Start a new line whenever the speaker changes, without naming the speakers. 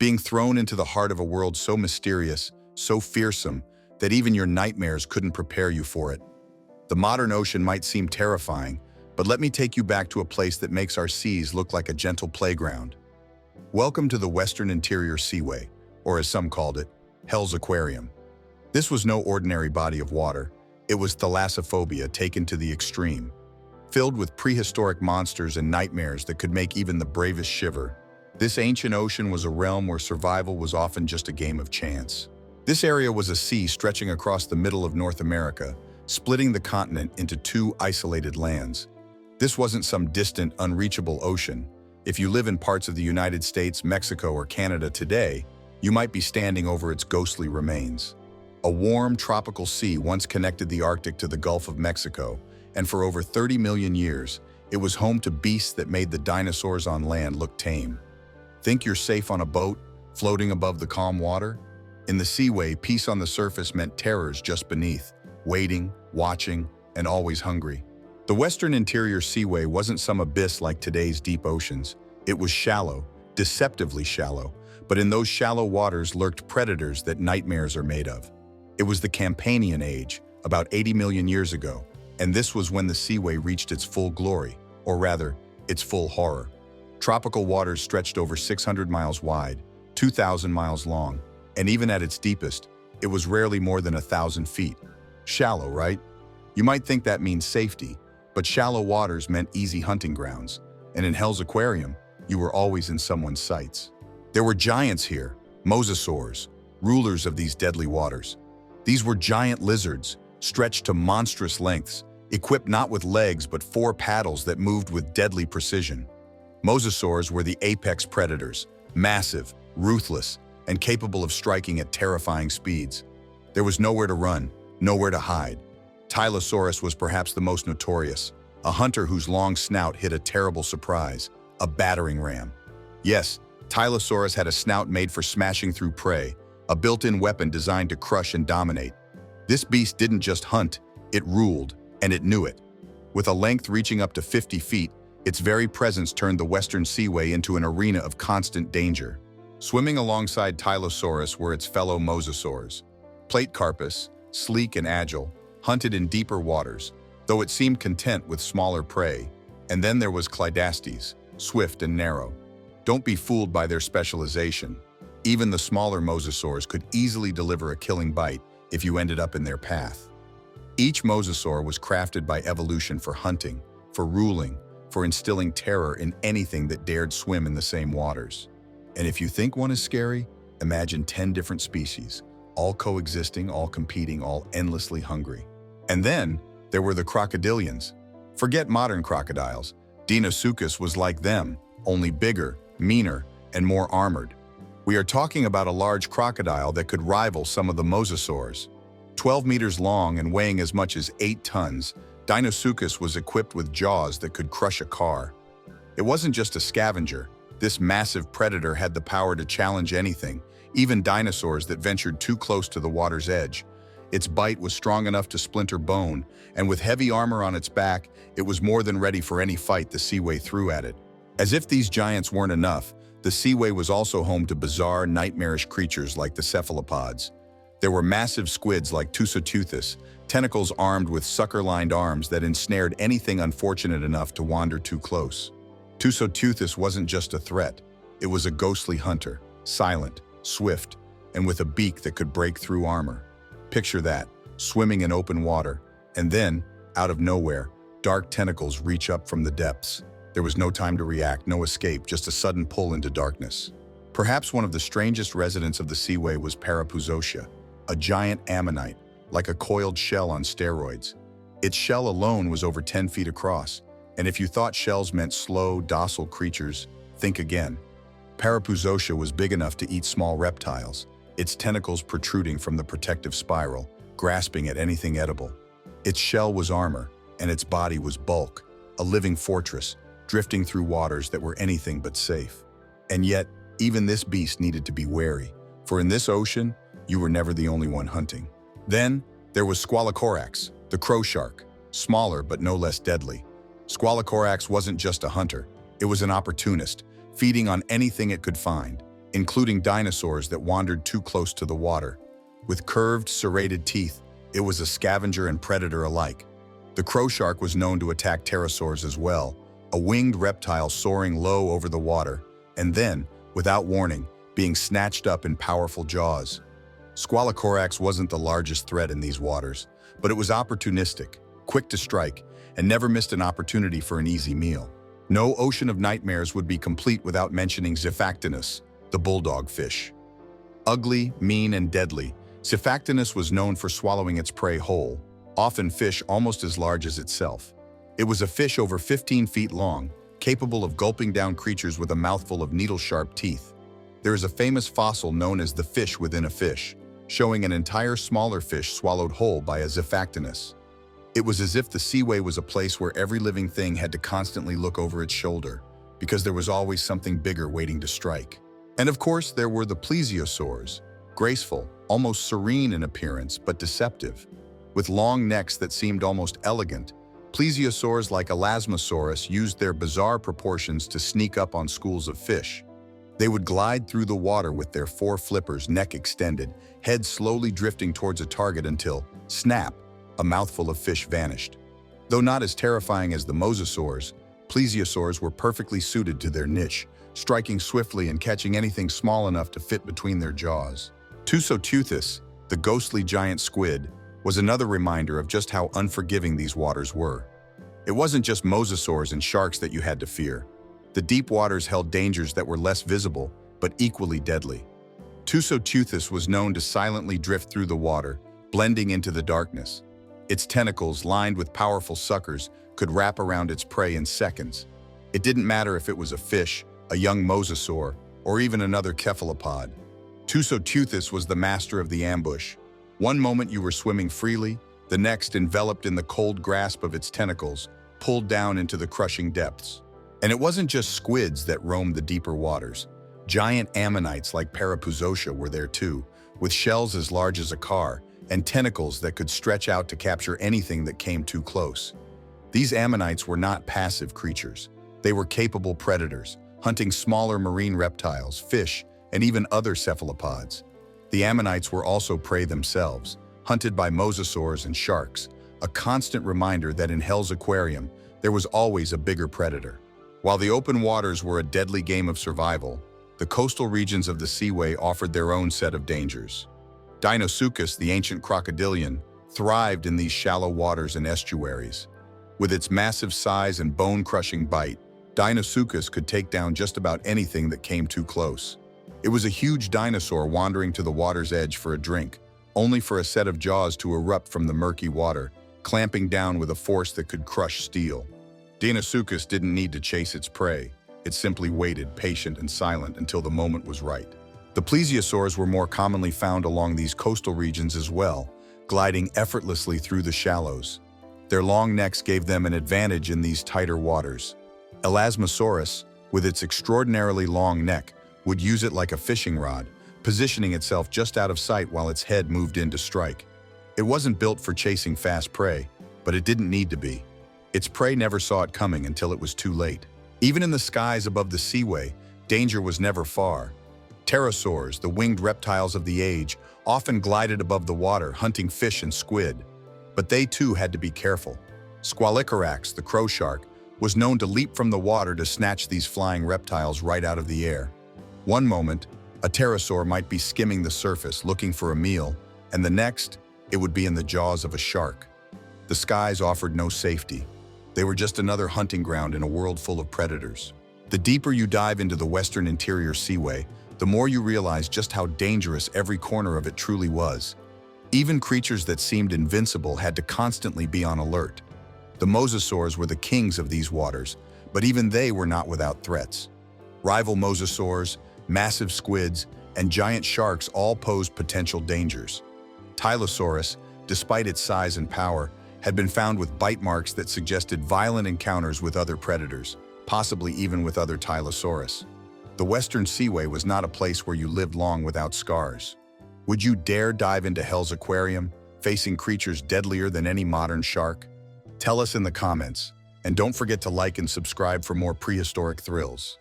being thrown into the heart of a world so mysterious, so fearsome, that even your nightmares couldn't prepare you for it. The modern ocean might seem terrifying, but let me take you back to a place that makes our seas look like a gentle playground. Welcome to the Western Interior Seaway, or as some called it, Hell's Aquarium. This was no ordinary body of water. It was thalassophobia taken to the extreme, filled with prehistoric monsters and nightmares that could make even the bravest shiver. This ancient ocean was a realm where survival was often just a game of chance. This area was a sea stretching across the middle of North America, splitting the continent into two isolated lands. This wasn't some distant, unreachable ocean. If you live in parts of the United States, Mexico, or Canada today, you might be standing over its ghostly remains. A warm, tropical sea once connected the Arctic to the Gulf of Mexico, and for over 30 million years, it was home to beasts that made the dinosaurs on land look tame. Think you're safe on a boat, floating above the calm water? In the seaway, peace on the surface meant terrors just beneath, waiting, watching, and always hungry. The Western Interior Seaway wasn't some abyss like today's deep oceans. It was shallow, deceptively shallow, but in those shallow waters lurked predators that nightmares are made of. It was the Campanian age, about 80 million years ago, and this was when the seaway reached its full glory, or rather, its full horror. Tropical waters stretched over 600 miles wide, 2,000 miles long, and even at its deepest, it was rarely more than 1,000 feet. Shallow, right? You might think that means safety, but shallow waters meant easy hunting grounds, and in Hell's Aquarium, you were always in someone's sights. There were giants here, mosasaurs, rulers of these deadly waters. These were giant lizards, stretched to monstrous lengths, equipped not with legs but 4 paddles that moved with deadly precision. Mosasaurs were the apex predators, massive, ruthless, and capable of striking at terrifying speeds. There was nowhere to run, nowhere to hide. Tylosaurus was perhaps the most notorious, a hunter whose long snout hid a terrible surprise, a battering ram. Yes, Tylosaurus had a snout made for smashing through prey, a built-in weapon designed to crush and dominate. This beast didn't just hunt, it ruled, and it knew it. With a length reaching up to 50 feet, its very presence turned the Western Seaway into an arena of constant danger. Swimming alongside Tylosaurus were its fellow mosasaurs. Platecarpus, sleek and agile, hunted in deeper waters, though it seemed content with smaller prey. And then there was Clydastes, swift and narrow. Don't be fooled by their specialization. Even the smaller mosasaurs could easily deliver a killing bite if you ended up in their path. Each mosasaur was crafted by evolution for hunting, for ruling, for instilling terror in anything that dared swim in the same waters. And if you think one is scary, imagine 10 different species, all coexisting, all competing, all endlessly hungry. And then there were the crocodilians. Forget modern crocodiles. Deinosuchus was like them, only bigger, meaner, and more armored. We are talking about a large crocodile that could rival some of the mosasaurs. 12 meters long and weighing as much as 8 tons, Deinosuchus was equipped with jaws that could crush a car. It wasn't just a scavenger. This massive predator had the power to challenge anything, even dinosaurs that ventured too close to the water's edge. Its bite was strong enough to splinter bone, and with heavy armor on its back, it was more than ready for any fight the seaway threw at it. As if these giants weren't enough, the seaway was also home to bizarre, nightmarish creatures like the cephalopods. There were massive squids like Tusoteuthis, tentacles armed with sucker-lined arms that ensnared anything unfortunate enough to wander too close. Tusoteuthis wasn't just a threat, it was a ghostly hunter, silent, swift, and with a beak that could break through armor. Picture that, swimming in open water, and then, out of nowhere, dark tentacles reach up from the depths. There was no time to react, no escape, just a sudden pull into darkness. Perhaps one of the strangest residents of the seaway was Parapuzotia, a giant ammonite, like a coiled shell on steroids. Its shell alone was over 10 feet across, and if you thought shells meant slow, docile creatures, think again. Parapuzotia was big enough to eat small reptiles, its tentacles protruding from the protective spiral, grasping at anything edible. Its shell was armor, and its body was bulk, a living fortress, drifting through waters that were anything but safe. And yet, even this beast needed to be wary, for in this ocean, you were never the only one hunting. Then, there was Squalocorax, the crow shark, smaller but no less deadly. Squalocorax wasn't just a hunter, it was an opportunist, feeding on anything it could find. including dinosaurs that wandered too close to the water. With curved, serrated teeth, it was a scavenger and predator alike. The crow shark was known to attack pterosaurs as well, a winged reptile soaring low over the water, and then, without warning, being snatched up in powerful jaws. Squalocorax wasn't the largest threat in these waters, but it was opportunistic, quick to strike, and never missed an opportunity for an easy meal. No ocean of nightmares would be complete without mentioning Xiphactinus, the bulldog fish. Ugly, mean, and deadly, Xiphactinus was known for swallowing its prey whole, often fish almost as large as itself. It was a fish over 15 feet long, capable of gulping down creatures with a mouthful of needle-sharp teeth. There is a famous fossil known as the fish within a fish, showing an entire smaller fish swallowed whole by a Xiphactinus. It was as if the seaway was a place where every living thing had to constantly look over its shoulder, because there was always something bigger waiting to strike. And of course, there were the plesiosaurs, graceful, almost serene in appearance, but deceptive. With long necks that seemed almost elegant, plesiosaurs like Elasmosaurus used their bizarre proportions to sneak up on schools of fish. They would glide through the water with their four flippers, neck extended, head slowly drifting towards a target until, snap, a mouthful of fish vanished. Though not as terrifying as the mosasaurs, plesiosaurs were perfectly suited to their niche, striking swiftly and catching anything small enough to fit between their jaws. Tusoteuthis, the ghostly giant squid, was another reminder of just how unforgiving these waters were. It wasn't just mosasaurs and sharks that you had to fear. The deep waters held dangers that were less visible, but equally deadly. Tusoteuthis was known to silently drift through the water, blending into the darkness. Its tentacles, lined with powerful suckers, could wrap around its prey in seconds. It didn't matter if it was a fish, a young mosasaur, or even another cephalopod. Tusoteuthis was the master of the ambush. One moment you were swimming freely, the next enveloped in the cold grasp of its tentacles, pulled down into the crushing depths. And it wasn't just squids that roamed the deeper waters. Giant ammonites like Parapuzotia were there too, with shells as large as a car and tentacles that could stretch out to capture anything that came too close. These ammonites were not passive creatures. They were capable predators, hunting smaller marine reptiles, fish, and even other cephalopods. The ammonites were also prey themselves, hunted by mosasaurs and sharks, a constant reminder that in Hell's aquarium, there was always a bigger predator. While the open waters were a deadly game of survival, the coastal regions of the seaway offered their own set of dangers. Deinosuchus, the ancient crocodilian, thrived in these shallow waters and estuaries. With its massive size and bone-crushing bite, Deinosuchus could take down just about anything that came too close. It was a huge dinosaur wandering to the water's edge for a drink, only for a set of jaws to erupt from the murky water, clamping down with a force that could crush steel. Deinosuchus didn't need to chase its prey. It simply waited, patient and silent, until the moment was right. The plesiosaurs were more commonly found along these coastal regions as well, gliding effortlessly through the shallows. Their long necks gave them an advantage in these tighter waters. Elasmosaurus, with its extraordinarily long neck, would use it like a fishing rod, positioning itself just out of sight while its head moved in to strike. It wasn't built for chasing fast prey, but it didn't need to be. Its prey never saw it coming until it was too late. Even in the skies above the seaway, danger was never far. Pterosaurs, the winged reptiles of the age, often glided above the water, hunting fish and squid. But they too had to be careful. Squalocorax, the crow shark, was known to leap from the water to snatch these flying reptiles right out of the air. One moment, a pterosaur might be skimming the surface looking for a meal, and the next, it would be in the jaws of a shark. The skies offered no safety. They were just another hunting ground in a world full of predators. The deeper you dive into the western interior seaway, the more you realize just how dangerous every corner of it truly was. Even creatures that seemed invincible had to constantly be on alert. The mosasaurs were the kings of these waters, but even they were not without threats. Rival mosasaurs, massive squids, and giant sharks all posed potential dangers. Tylosaurus, despite its size and power, had been found with bite marks that suggested violent encounters with other predators, possibly even with other Tylosaurus. The Western Seaway was not a place where you lived long without scars. Would you dare dive into Hell's aquarium, facing creatures deadlier than any modern shark? Tell us in the comments, and don't forget to like and subscribe for more prehistoric thrills.